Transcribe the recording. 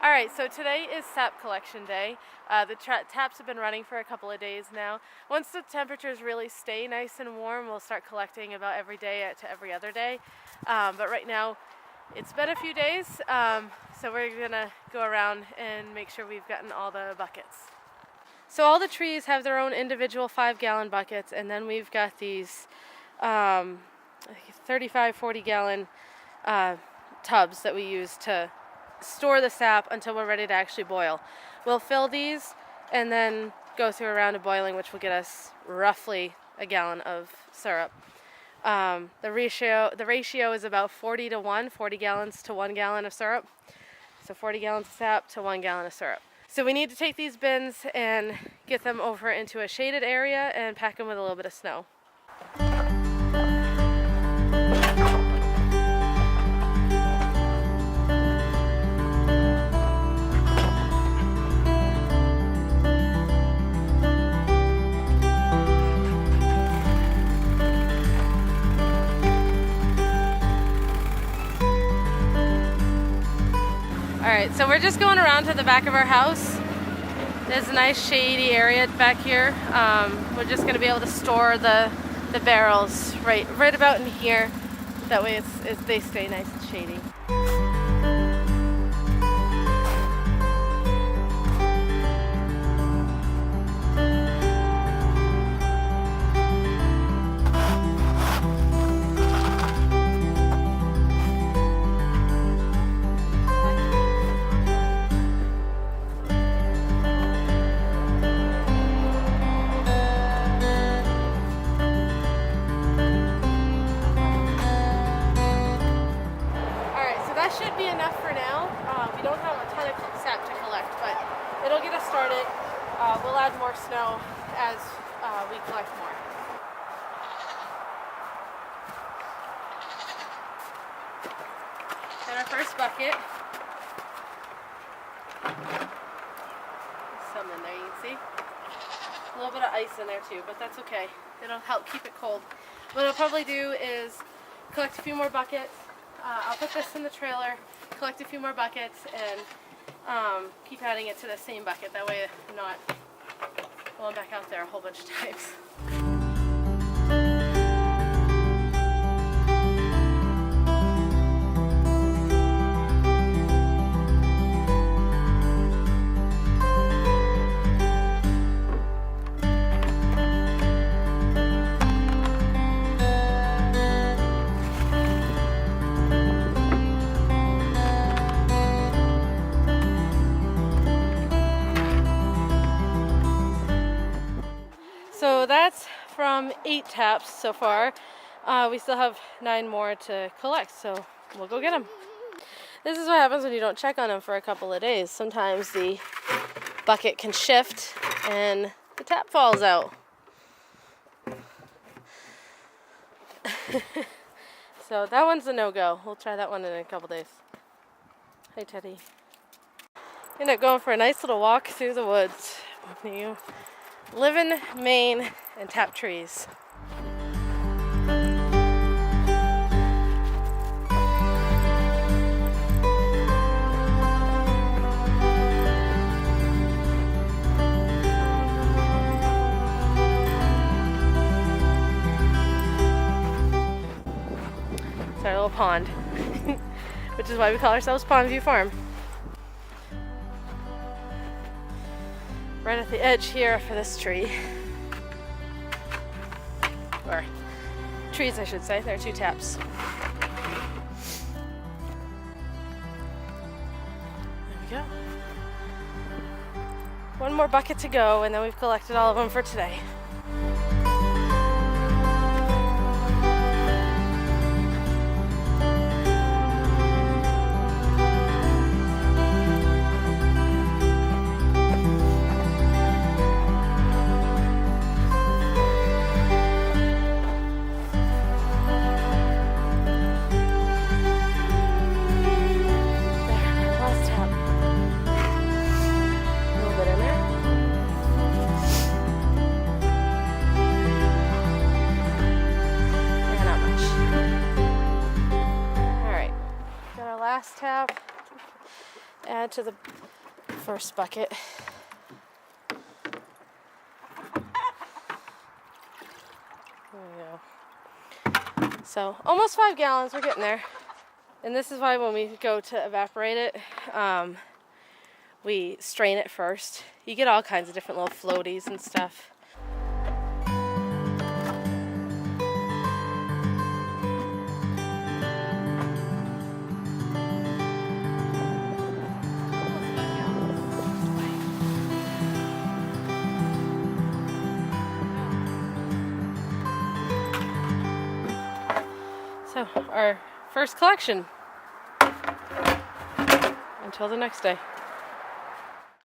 All right, so today is sap collection day. The taps have been running for a couple of days now. Once the temperatures really stay nice and warm, we'll start collecting about every day to every other day. But right now, it's been a few days, so we're gonna go around and make sure we've gotten all the buckets. So all the trees have their own individual 5-gallon buckets, and then we've got these 35, 40-gallon tubs that we use to store the sap until we're ready to actually boil. We'll fill these and then go through a round of boiling, which will get us roughly a gallon of syrup. The ratio is about 40 to 1, 40 gallons to 1 gallon of syrup. So 40 gallons of sap to 1 gallon of syrup. So we need to take these bins and get them over into a shaded area and pack them with a little bit of snow. Alright, so we're just going around to the back of our house. There's a nice shady area back here. We're just going to be able to store the barrels right about in here. That way they stay nice and shady. Should be enough for now. We don't have a ton of sap to collect, but it'll get us started. We'll add more snow as we collect more. And our first bucket. There's some in there, you can see. A little bit of ice in there too, but that's okay. It'll help keep it cold. What I'll probably do is collect a few more buckets. I'll put this in the trailer, collect a few more buckets, and keep adding it to the same bucket. That way I'm not going back out there a whole bunch of times. So that's from 8 taps so far. We still have 9 more to collect, so we'll go get them. This is what happens when you don't check on them for a couple of days. Sometimes the bucket can shift and the tap falls out. So that one's a no-go. We'll try that one in a couple days. Hi, Teddy. End up going for a nice little walk through the woods. You live in Maine and tap trees. It's our little pond, which is why we call ourselves Pondview Farm. Right at the edge here for this tree. Or trees, I should say. There are 2 taps. There we go. One more bucket to go, and then we've collected all of them for today. add to the first bucket. There we go. So almost 5 gallons, we're getting there. And this is why when we go to evaporate it, we strain it first. You get all kinds of different little floaties and stuff. So our first collection. Until the next day.